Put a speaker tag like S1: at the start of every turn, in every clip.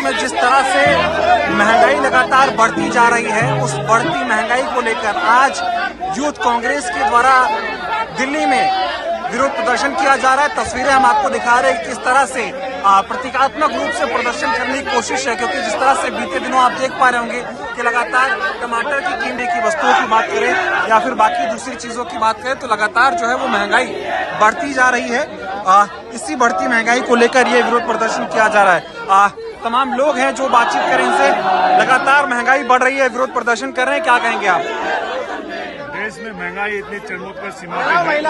S1: में जिस तरह से महंगाई लगातार बढ़ती जा रही है, उस बढ़ती महंगाई को लेकर आज यूथ कांग्रेस के द्वारा दिल्ली में विरोध प्रदर्शन किया जा रहा है। तस्वीरें हम आपको दिखा रहे हैं किस तरह से प्रतीकात्मक रूप से प्रदर्शन करने की कोशिश है, क्योंकि जिस तरह से बीते दिनों आप देख पा रहे होंगे कि लगातार टमाटर की कीमत की वस्तुओं की बात करें या फिर बाकी दूसरी चीजों की बात करें तो लगातार जो है वो महंगाई बढ़ती जा रही है। इसी बढ़ती महंगाई को लेकर ये विरोध प्रदर्शन किया जा रहा है। तमाम लोग हैं जो बातचीत करें इनसे, लगातार महंगाई बढ़ रही है, विरोध प्रदर्शन कर रहे हैं, क्या कहेंगे आप?
S2: देश में महंगाई इतनी चरमोत्कर्ष सीमा पे है।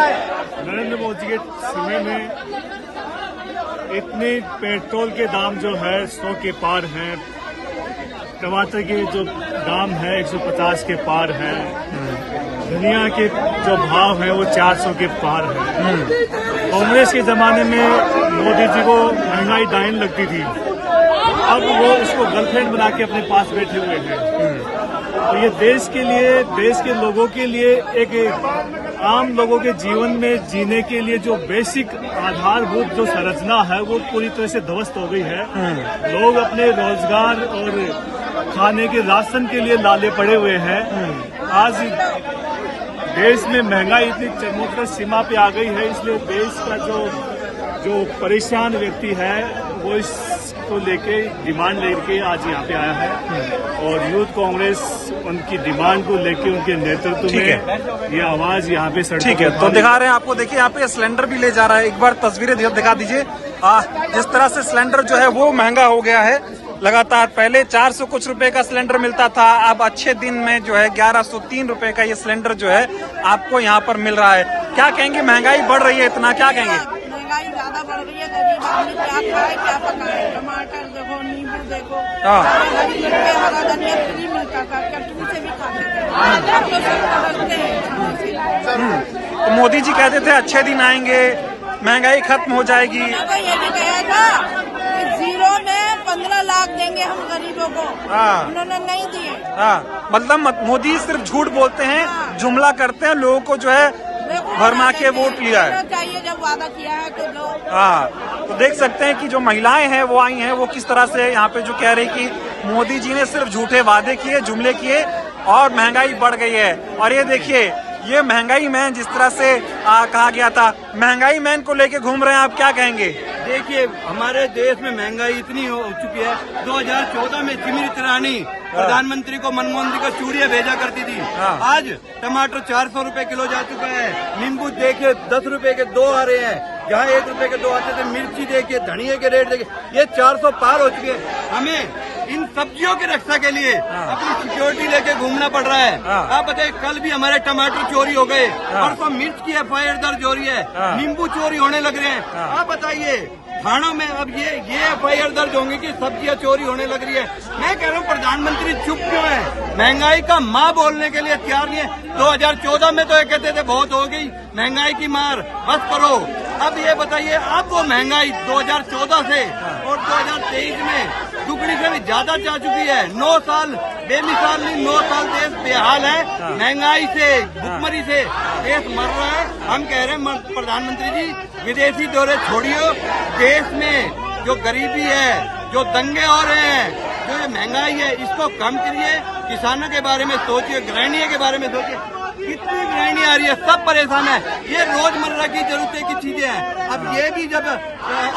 S2: नरेंद्र मोदी के समय में इतने पेट्रोल के दाम जो है 100 के पार हैं, टमाटर के जो दाम है 150 के पार है, धनिया के जो भाव है वो 400 के पार है। कांग्रेस के जमाने में मोदी जी को महंगाई डाइन लगती थी, अब वो उसको गर्लफ्रेंड बना के अपने पास बैठे हुए हैं। तो ये देश के लिए, देश के लोगों के लिए, एक आम लोगों के जीवन में जीने के लिए जो बेसिक आधारभूत जो संरचना है वो पूरी तरह से ध्वस्त हो गई है। लोग अपने रोजगार और खाने के राशन के लिए लाले पड़े हुए हैं। आज देश में महंगाई इतनी चरमोत्कर्ष सीमा पे आ गई है, इसलिए देश का जो परेशान व्यक्ति है वो इसको लेके डिमांड लेके आज यहाँ पे आया है और यूथ कांग्रेस उनकी डिमांड को लेके उनके नेतृत्व में ये आवाज यहाँ पे सड़कों
S1: ठीक है। तो दिखा रहे हैं आपको, देखिए यहाँ पे सिलेंडर भी ले जा रहा है, एक बार तस्वीरें दिखा दीजिए। जिस तरह से सिलेंडर जो है वो महंगा हो गया है लगातार। पहले 400 कुछ रुपए का सिलेंडर मिलता था, अब अच्छे दिन में जो है 1103 रुपए का ये सिलेंडर जो है आपको यहाँ पर मिल रहा है। क्या कहेंगे, महंगाई बढ़ रही है इतना, क्या कहेंगे?
S3: महंगाई ज्यादा बढ़ रही है, गरीब आदमी क्या खाए क्या पकाए। टमाटर देखो, नींबू देखो, हरा धनिया फ्री मिलता था, कटरी से भी खाते थे, अब तो सब खरीदते हैं।
S1: तो मोदी जी कहते थे अच्छे दिन आएंगे, महंगाई खत्म हो जाएगी।
S3: ये भी कहा था कि 0 में 15 लाख देंगे हम गरीबों को, उन्होंने नहीं दिए।
S1: मतलब मोदी सिर्फ झूठ बोलते हैं, जुमला करते हैं, लोगों को जो है भरमा के वोट लिया है।
S3: चाहिए जब वादा किया है तो दो।
S1: तो देख सकते हैं कि जो महिलाएं हैं वो आई हैं, वो किस तरह से यहाँ पे जो कह रही कि मोदी जी ने सिर्फ झूठे वादे किए, जुमले किए और महंगाई बढ़ गई है। और ये देखिए, ये महंगाई मैन जिस तरह से कहा गया था, महंगाई मैन को लेके घूम रहे हैं, आप क्या कहेंगे?
S4: देखिए, हमारे देश में महंगाई इतनी हो चुकी है। 2014 में स्मृति ईरानी प्रधानमंत्री को मनमोहन जी को चूड़ियां भेजा करती थी, आज टमाटर 400 रुपए किलो जा चुका है। नींबू देखिए 10 रुपए के 2 आ रहे हैं, जहाँ 1 रुपए के 2 आते थे। मिर्ची देखिए, धनिये के रेट देखिए, ये 400 पार हो चुके हैं। हमें इन सब्जियों की रक्षा के लिए अपनी सिक्योरिटी लेके घूमना पड़ रहा है। आप बताइए, कल भी हमारे टमाटर चोरी हो गए, परसों मिर्च की FIR दर्ज हो रही है, नींबू चोरी होने लग रहे हैं। आप बताइए, थानों में अब ये FIR दर्ज होंगी कि सब्जियां चोरी होने लग रही है। मैं कह रहा हूँ प्रधानमंत्री चुप क्यों है? महंगाई का माँ बोलने के लिए तैयार नहीं है। 2014 में तो ये कहते थे बहुत हो गई महंगाई की मार, बस करो। अब ये बताइए, अब वो महंगाई 2014 से और 2023 में दुगनी से भी ज्यादा जा चुकी है। 9 साल बेमिसाल नहीं, 9 साल देश बेहाल है, महंगाई से, भुखमरी से देश मर रहा है। हम कह रहे हैं प्रधानमंत्री जी, विदेशी दौरे छोड़िए, देश में जो गरीबी है, जो दंगे हो रहे हैं, जो ये महंगाई है, इसको कम करिए। किसानों के बारे में सोचिए, गृहिणियों के बारे में सोचिए, कितनी गृहिणी आ रही है, सब परेशान है। ये रोजमर्रा की जरूरतें की चीजें हैं। अब ये भी जब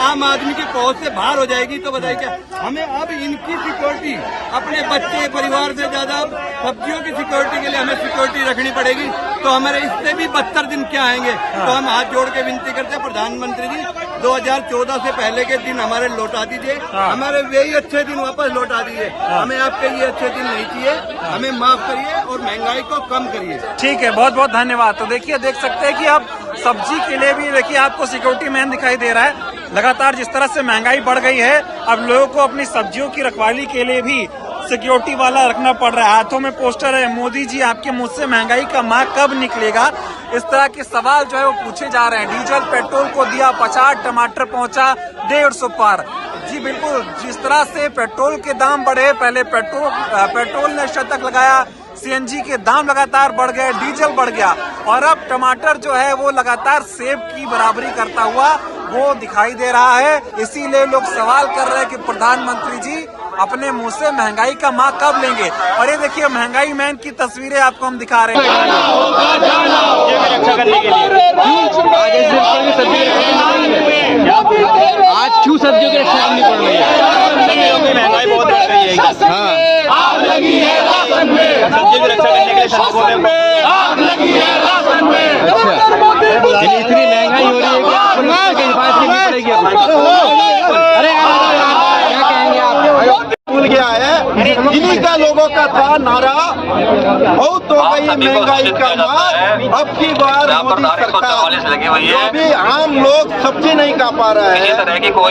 S4: आम आदमी की पहुंच से बाहर हो जाएगी तो बताइए क्या हमें अब इनकी सिक्योरिटी, अपने बच्चे परिवार से ज्यादा सब्जियों की सिक्योरिटी के लिए हमें सिक्योरिटी रखनी पड़ेगी। तो हमारे इससे भी 72 दिन क्या आएंगे? तो हम हाथ जोड़ के विनती करते हैं प्रधानमंत्री जी, 2014 से पहले के दिन हमारे लौटा दीजिए, हमारे वही अच्छे दिन वापस लौटा दीजिए। हमें आपके ये अच्छे दिन नहीं चाहिए, हमें माफ करिए और महंगाई को कम करिए।
S1: ठीक है, बहुत बहुत धन्यवाद। तो देखिए, देख सकते हैं कि अब सब्जी के लिए भी देखिए आपको सिक्योरिटी मैन दिखाई दे रहा है। लगातार जिस तरह से महंगाई बढ़ गई है, अब लोगों को अपनी सब्जियों की रखवाली के लिए भी सिक्योरिटी वाला रखना पड़ रहा है। हाथों में पोस्टर है, मोदी जी आपके मुंह से महंगाई का माँ कब निकलेगा, इस तरह के सवाल जो है वो पूछे जा रहे हैं। डीजल पेट्रोल को दिया 50, टमाटर पहुंचा 150 पार। जी बिल्कुल, जिस तरह से पेट्रोल के दाम बढ़े, पहले पेट्रोल ने शतक लगाया, CNG के दाम लगातार बढ़ गए, डीजल बढ़ गया और अब टमाटर जो है वो लगातार सेब की बराबरी करता हुआ वो दिखाई दे रहा है। इसीलिए लोग सवाल कर रहे हैं कि प्रधानमंत्री जी अपने मुंह से महंगाई का माँ कब लेंगे। और ये देखिए महंगाई मैन की तस्वीरें आपको हम दिखा रहे हैं।
S5: रक्षा करने के लिए आज क्यों सब्जियों की रक्षा करनी पड़ रही है? महंगाई बहुत बढ़ गई है। आग लगी है राशन में, सब्जियों की रक्षा करने के लिए सड़कों में आग लगी है राशन में। अच्छा, इतनी महंगाई हो रही है कि आपको के हिफाजत करनी पड़ेगी। अरे क्या कहेंगे आप?
S6: भूल गया है, इन्हीं का लोगों का था नारा, बहुत हो गई महंगाई का मार। अब की बार मोदी सरकार जो भी आम लोग सब्जी नहीं खा पा रहा है,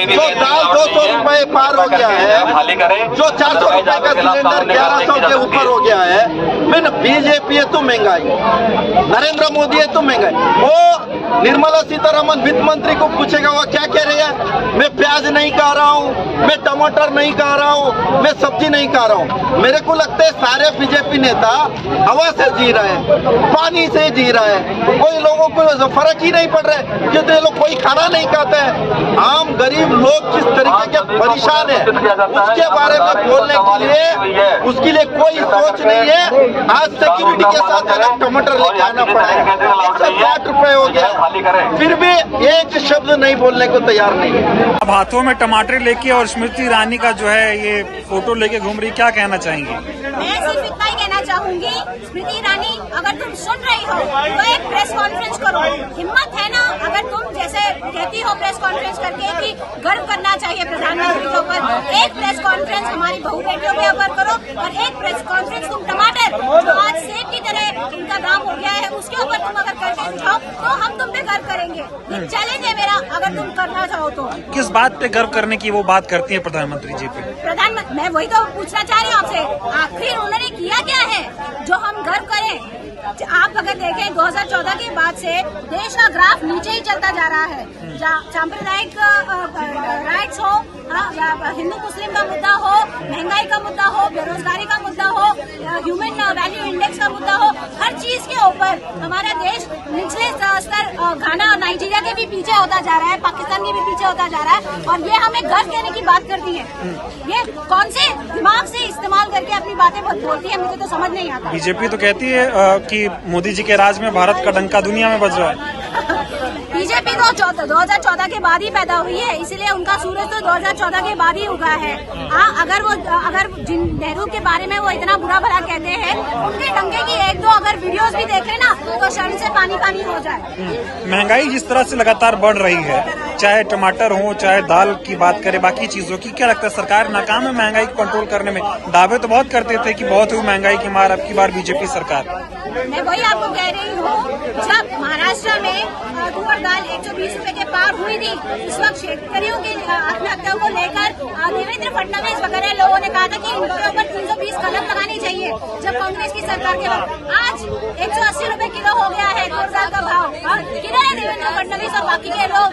S6: जो दाल 200 रुपए पार हो गया है, जो 400 रुपए का सिलेंडर 1100 के ऊपर हो गया है। मैं बीजेपी है तो महंगाई, नरेंद्र मोदी है तो महंगाई। वो निर्मला सीतारमन वित्त मंत्री को पूछेगा वो क्या कह रहे हैं, मैं प्याज नहीं खा रहा हूँ, मैं टमाटर नहीं खा रहा हूँ, मैं सब्जी नहीं खा रहा हूँ। मेरे को लगता है सारे बीजेपी नेता हवा से जी रहे हैं, पानी से जी रहे हैं, कोई लोगों को फर्क ही नहीं पड़ रहा है कि तो लोग कोई खाना नहीं खाते हैं। आम गरीब लोग किस तरीके के परेशान है उसके बारे में बोलने के लिए उसके लिए कोई सोच नहीं है। आज सिक्योरिटी के साथ अलग टमाटर लेके आना पड़ा है, 160 रुपए हो गया, फिर भी एक शब्द नहीं बोलने को तैयार नहीं है।
S1: अब हाथों में टमाटर लेके और स्मृति ईरानी का जो है ये फोटो लेके घूम रही, क्या कहना चाहेंगे?
S7: मैं सिर्फ इतना ही कहना चाहूंगी, स्मृति ईरानी अगर तुम सुन रही हो तो एक प्रेस कॉन्फ्रेंस करो। हिम्मत है ना, अगर तुम जैसे कहती हो प्रेस कॉन्फ्रेंस करके कि गर्व करना चाहिए प्रधानमंत्री के ऊपर, एक प्रेस कॉन्फ्रेंस हमारी बहू बेटियों के ऊपर करो और एक प्रेस कॉन्फ्रेंस तुम टमाटर जो आज सेब की तरह इनका दाम हो गया है उसके ऊपर तुम अगर करके दिखाओ तो हम तुम पे गर्व करेंगे। ये चैलेंज है मेरा, अगर तुम करना चाहो तो।
S1: किस बात पे गर्व करने की वो बात करती है प्रधानमंत्री जी पे?
S7: प्रधानमंत्री, मैं वही तो पूछना चाह रही हूँ आपसे, आखिर उन्होंने किया क्या है जो हम गर्व करें? आप अगर देखें 2014 के बाद से देश का ग्राफ नीचे ही चलता जा रहा है। सांप्रदायिक राइट्स हो या हिंदू मुस्लिम का मुद्दा हो, महंगाई का मुद्दा हो, बेरोजगारी का मुद्दा हो, ह्यूमन वैल्यू इंडेक्स का मुद्दा हो, हर चीज के ऊपर हमारा देश निचले स्तर घाना और नाइजीरिया के भी पीछे होता जा रहा है, पाकिस्तान के भी पीछे होता जा रहा है। और ये हमें गर्व देने की बात करती है, ये कौन से दिमाग से इस्तेमाल करके अपनी बातें बोलती है, मुझे तो समझ नहीं आता।
S1: बीजेपी तो कहती है कि मोदी जी के राज में भारत का डंका दुनिया में बज रहा है।
S7: बीजेपी तो 2014 के बाद ही पैदा हुई है, इसीलिए उनका सूरज तो 2014 के बाद ही उगा है। हाँ, अगर जिन नेहरू के बारे में वो इतना बुरा भला कहते हैं, उनके डंके की एक दो अगर वीडियोस भी देखें ना तो शर्म से पानी पानी हो जाए।
S1: महंगाई जिस तरह से लगातार बढ़ रही है, चाहे टमाटर हो चाहे दाल की बात करें, बाकी चीजों की, क्या लगता है सरकार नाकाम है महंगाई को कंट्रोल करने में? दावे तो बहुत करते थे कि बहुत हुई महंगाई की मार, अब की बार बीजेपी सरकार।
S7: मैं वही आपको कह रही हूँ, जब महाराष्ट्र में तुअर दाल 120 रुपए के पार हुई थी, उस वक्त शेतकरियों की आत्महत्या को लेकर देवेंद्र फडणवीस वगैरह लोगों ने कहा था कि उनके ऊपर 320 कलम लगानी चाहिए जब कांग्रेस की सरकार के वक्त। आज 180 रुपए किलो हो गया है तुअर दाल का भाव। किधर है देवेंद्र फडणवीस और बाकी के लोग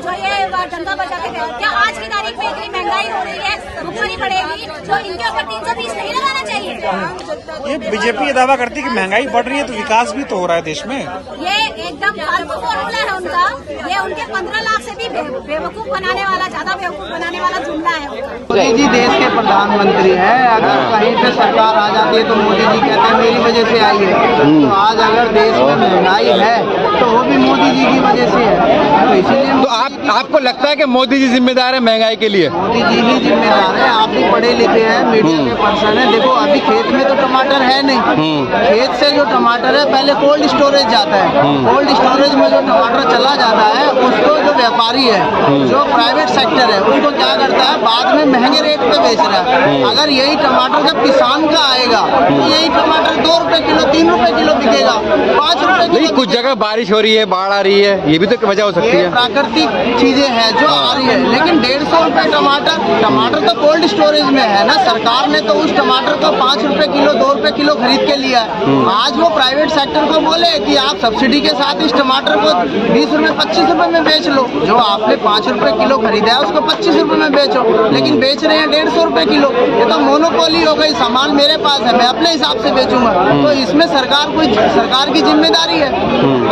S7: जो ये डंका बजाते थे? क्या आज की तारीख में इतनी महंगाई हो रही है, भुगतानी पड़ेगी, तो इनके ऊपर 320 नहीं लगाना चाहिए?
S1: ये बीजेपी ये दावा करती है कि महंगाई बढ़ रही है तो विकास भी तो हो रहा है देश में।
S7: ये एकदम फालतू फॉर्मूला है उनका, ये उनके 15 लाख से भी बेवकूफ बनाने वाला, ज्यादा बेवकूफ बनाने वाला जुमला है उनका।
S8: मोदी जी देश के प्रधानमंत्री है, अगर कहीं पे सरकार आ जाती है तो मोदी जी कहते हैं मेरी वजह से आई है। तो आज अगर देश में महंगाई है तो वो भी मोदी जी की वजह से है, तो इसीलिए
S5: तो आपको लगता है कि मोदी जी जिम्मेदार है महंगाई के लिए?
S8: मोदी जी ही जिम्मेदार है। आप भी पढ़े लिखे हैं, मीडिया के पर्सन है। देखो अभी खेत में तो टमाटर है नहीं, खेत से जो टमाटर है पहले कोल्ड स्टोरेज जाता है, कोल्ड स्टोरेज में जो टमाटर चला जाता है उसको जो व्यापारी है, जो प्राइवेट सेक्टर है, उसको क्या करता है बाद में महंगे रेट पे बेच रहा है। अगर यही टमाटर जब किसान का आएगा तो यही टमाटर 2 रुपए किलो 3 रुपए किलो बिकेगा, 5 रुपए किलो।
S5: कुछ जगह बारिश हो रही है, बाढ़ आ रही है, ये भी तो वजह हो सकती है।
S8: प्राकृतिक चीजें हैं जो आ रही है, लेकिन 150 रुपए टमाटर तो कोल्ड स्टोरेज में है ना। सरकार ने तो उस टमाटर को 5 रुपए किलो 2 रुपए किलो खरीद के लिया है। आज वो प्राइवेट सेक्टर को बोले कि आप सब्सिडी के साथ इस टमाटर को 20 रुपए 25 रुपए में बेच लो, जो आपने 5 रुपए किलो खरीदा है उसको 25 रुपए में बेचो, लेकिन बेच रहे हैं 150 रुपए किलो। ये तो मोनोपोली हो गई, सामान मेरे पास है, मैं अपने हिसाब से बेचूंगा। तो इसमें सरकार की जिम्मेदारी है।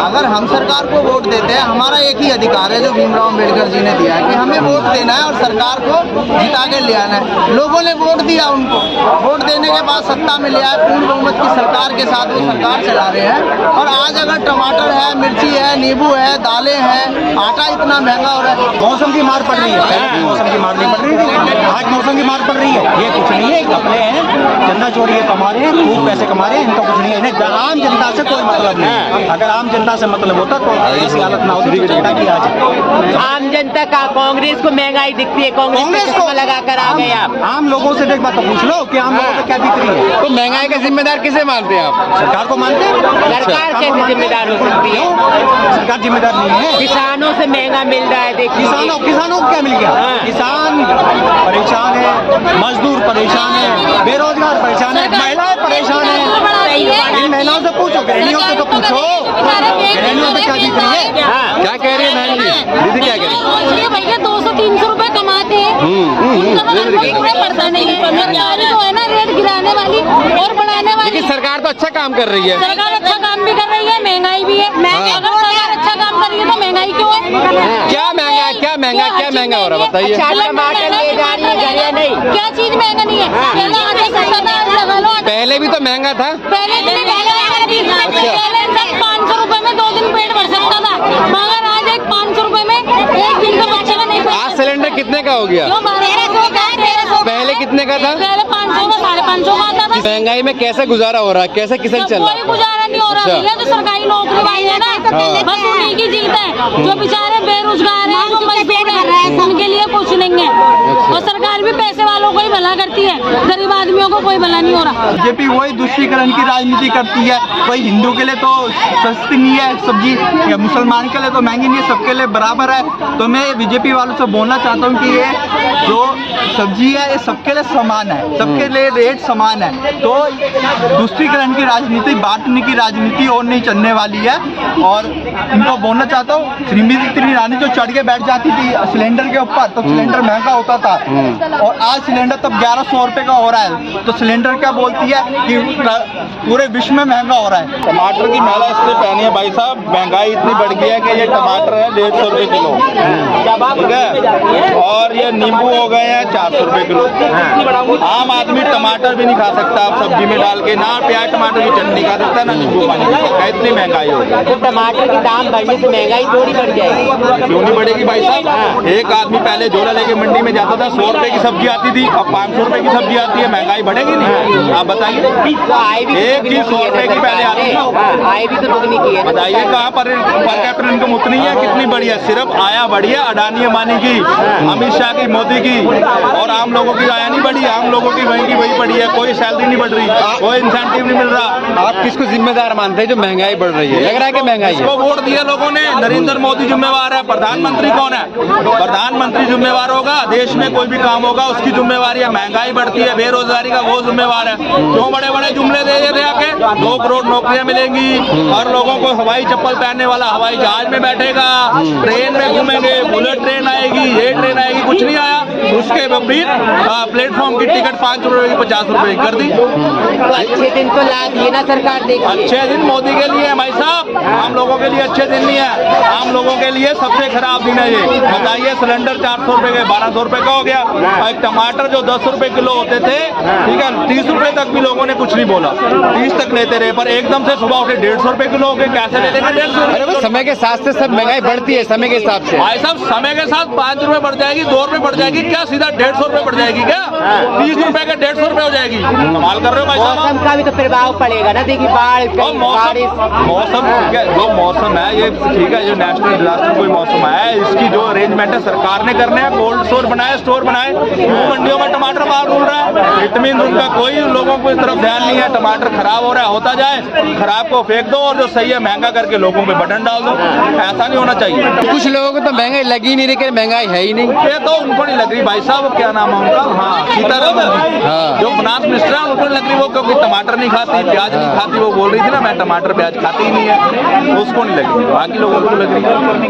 S8: अगर हम सरकार को वोट देते हैं, हमारा एक ही अधिकार है जो भीमराव अम्बेडकर जी ने दिया है कि हमें वोट देना है और सरकार को जिता के ले आना है। लोगों ने वोट दिया उनको, वोट देने के बाद सत्ता में ले आए, पूर्ण बहुमत की सरकार के साथ वो सरकार चला रहे हैं। और आज अगर टमाटर है, मिर्ची है, नींबू है, दालें हैं, आटा इतना महंगा हो रहा है।
S5: मौसम की मार पड़ रही है, मौसम की मार नहीं पड़ रही, आज मौसम की मार पड़ रही है। ये कुछ नहीं है, घपले हैं, चंदा चोरी है, कमा रहे हैं, खूब पैसे कमा रहे हैं, इनका कुछ नहीं है। इन्हें आम जनता से कोई मतलब नहीं। अगर आम जनता से मतलब होता तो ऐसी हालत ना होती जनता की आज।
S9: आम जनता का कांग्रेस को महंगाई दिखती है, कांग्रेस को लगा कर आ गए आप।
S5: आम लोगों से एक बात तो पूछ लो कि आम लोगों को क्या दिख रही है।
S10: तो महंगाई का जिम्मेदार किसे मानते हैं आप?
S5: सरकार को मानते हैं।
S9: सरकार कैसे जिम्मेदार हो सकती है?
S5: सरकार जिम्मेदार नहीं है।
S9: किसानों से महंगा मिल रहा है, देखिए
S5: किसानों को क्या मिल गया? किसान परेशान है, मजदूर परेशान है, बेरोजगार परेशान है, महिलाएं परेशान है। इन महिलाओं से पूछो, गृहिणियों से तो पूछो, गृहिणियों से क्या दिख रही है?
S10: क्या कह रही है बहन जी? दीदी क्या कह रही है?
S7: भैया 200-300 रुपए कमाते हैं, पड़ता नहीं है ना, रेट गिराने वाली और बढ़ाने वाली।
S10: लेकिन सरकार तो अच्छा काम कर रही है।
S7: सरकार अच्छा काम भी कर रही है, महंगाई भी है। अगर सरकार अच्छा काम कर रही है तो महंगाई क्यों है?
S10: क्या महंगा हो रहा है बताइए?
S9: टमाटर ले जा रही है घर या नहीं?
S7: क्या चीज महंगा नहीं है? पहले आटे सस्ता था, आज लगा लो।
S10: पहले भी तो महंगा था।
S7: पहले 500 रुपए में 2 दिन पेट भर सकता था, मगर आज 500 रुपए में 1 दिन का बच्चे का नहीं।
S10: आज सिलेंडर कितने का हो गया?
S7: 1300
S10: पहले कितने का था?
S7: पहले 500 का, 550 का आता था।
S10: महंगाई में कैसे गुजारा हो रहा है, कैसे किसान चल रहा
S7: कोई
S10: है?
S7: गुजारा नहीं हो रहा भैया, जो सरकारी नौकरी वाले है ना, बस उन्हीं की जीत है। जो बेचारे बेरोजगार हैं, जो मजदूर हैं, उनके लिए कुछ नहीं है। और सरकार भी पैसे वालों को ही भला करती है, गरीब आदमियों को कोई भला नहीं हो रहा।
S6: बीजेपी वही तुष्टीकरण की राजनीति करती है। कोई हिंदू के लिए तो सस्ती नहीं है सब्जी, या मुसलमान के लिए तो महंगी नहीं है, सबके लिए बराबर है। तो मैं बीजेपी वालों से बोलना चाहता हूँ कि ये जो सब्जी है ये सबके लिए समान है, सबके लिए रेट समान है। तो तुष्टीकरण की राजनीति, बांटने की राजनीति और नहीं चलने वाली है। और इनको बोलना चाहता हूँ, श्रीमती ईरानी जो चढ़ के बैठ जाती थी सिलेंडर के ऊपर, तो सिलेंडर महंगा होता था, और आज सिलेंडर तब 1100 रुपए का हो रहा है। तो सिलेंडर क्या बोलती है कि पूरे विश्व में महंगा हो रहा है।
S11: टमाटर की माला इससे पहनी है भाई साहब, महंगाई इतनी बढ़ गई है कि ये टमाटर है 150 रुपए किलो, ठीक है, और ये नींबू हो गए हैं 400 रुपए किलो। आम आदमी टमाटर भी नहीं खा सकता आप सब्जी में डाल के, ना प्याज टमाटर की चटनी खा सकता, ना नींबू पानी खा सकता, इतनी महंगाई हो गई।
S9: तो टमाटर के दाम बढ़ने से महंगाई थोड़ी बढ़ जाएगी?
S11: क्यों नहीं बढ़ेगी भाई साहब? एक आदमी पहले झोला लेके मंडी में जाता था, 100 रुपए की सब्जी आती थी, अब 500 रुपए की सब्जी आती है, महंगाई बढ़ेगी नहीं? आप बताइए। एक चीज 100 रुपए की पहले आती थी,
S9: आय भी तो दुगनी की है।
S11: बताइए कहाँ पर कैपिटल इनकम उतनी है, कितनी बढ़ी है? सिर्फ आया बढ़ी है अडानी अंबानी की, अमित शाह की, मोदी की, और आम लोगों की आया नहीं बढ़ी। आम लोगों की वही की वही बढ़ी है, कोई सैलरी नहीं बढ़ रही, कोई इंसेंटिव नहीं मिल रहा।
S10: आप किसको जिम्मेदार मानते हैं जो महंगाई बढ़ रही है? लग रहा है कि महंगाई है।
S11: इसको वोट दिया लोगों ने, नरेंद्र मोदी जिम्मेवार है। प्रधानमंत्री कौन है? प्रधानमंत्री जिम्मेवार होगा, देश में कोई भी काम होगा उसकी जिम्मेवारी है। महंगाई बढ़ती है, बेरोजगारी का वो जिम्मेवार है। क्यों बड़े बड़े जुमले दे रहे आके 2 करोड़ नौकरियां मिलेंगी, और लोगों को हवाई चप्पल पहनने वाला हवाई जहाज में बैठेगा, ट्रेन में घूमेंगे, बुलेट ट्रेन आएगी, ये ट्रेन आएगी, कुछ नहीं आया। उसके विपरीत प्लेटफॉर्म की टिकट 5 रुपए की 50 रुपए कर दी।
S9: अच्छे दिन तो ला दिए ना सरकार, देखिए।
S11: अच्छे दिन मोदी के लिए है भाई साहब, आम लोगों के लिए अच्छे दिन नहीं है। आम लोगों के लिए सबसे खराब दिन है ये। बताइए, सिलेंडर 400 रुपए के 1200 रुपए का हो गया। एक टमाटर जो 10 रुपए किलो होते थे, ठीक है, 30 रुपए तक भी लोगों ने कुछ नहीं बोला, 30 तक लेते रहे, पर एकदम से सुबह उठे 150 रुपए किलो हो गए। कैसे ले लेंगे 150?
S10: समय के साथ से सब महंगाई बढ़ती है, समय के हिसाब से
S11: भाई साहब, समय के साथ 5 रुपए बढ़ जाएगी, 2 रुपए बढ़ जाएगी, क्या सीधा 150 रुपए बढ़ जाएगी? क्या 30 रुपए का 150 रुपए हो जाएगी? कमाल कर रहे हो भाई साहब।
S9: मौसम का भी तो प्रभाव पड़ेगा ना, देखिए बारिश
S11: मौसम जो मौसम है ये ठीक है, जो नेशनल डिजास्टर कोई मौसम है, इसकी जो अरेंजमेंट है सरकार ने करने हैं। कोल्ड स्टोर बनाए, स्टोर बनाए, मंडियों में टमाटर बाहर उड़ रहा है, इट मीन उनका कोई लोगों को इस तरफ ध्यान नहीं है। टमाटर खराब हो रहा है, होता जाए, खराब को फेंक दो और जो सही है महंगा करके लोगों पे बटन डाल दो। ऐसा नहीं होना चाहिए।
S10: कुछ लोगों को तो महंगाई लगी नहीं, लेकिन महंगाई है ही नहीं।
S11: ये तो उनको नहीं लग रही भाई साहब, क्या नाम है उनका, हाँ, सीतारमण, जो फाइनेंस मिनिस्टर है, उनको नहीं लग रही। वो क्योंकि टमाटर नहीं खाती, प्याज नहीं खाती, वो बोल रही थी ना मैं टमाटर प्याज खाती ही नहीं है, उसको नहीं लगी, बाकी लोगों को लग रही है।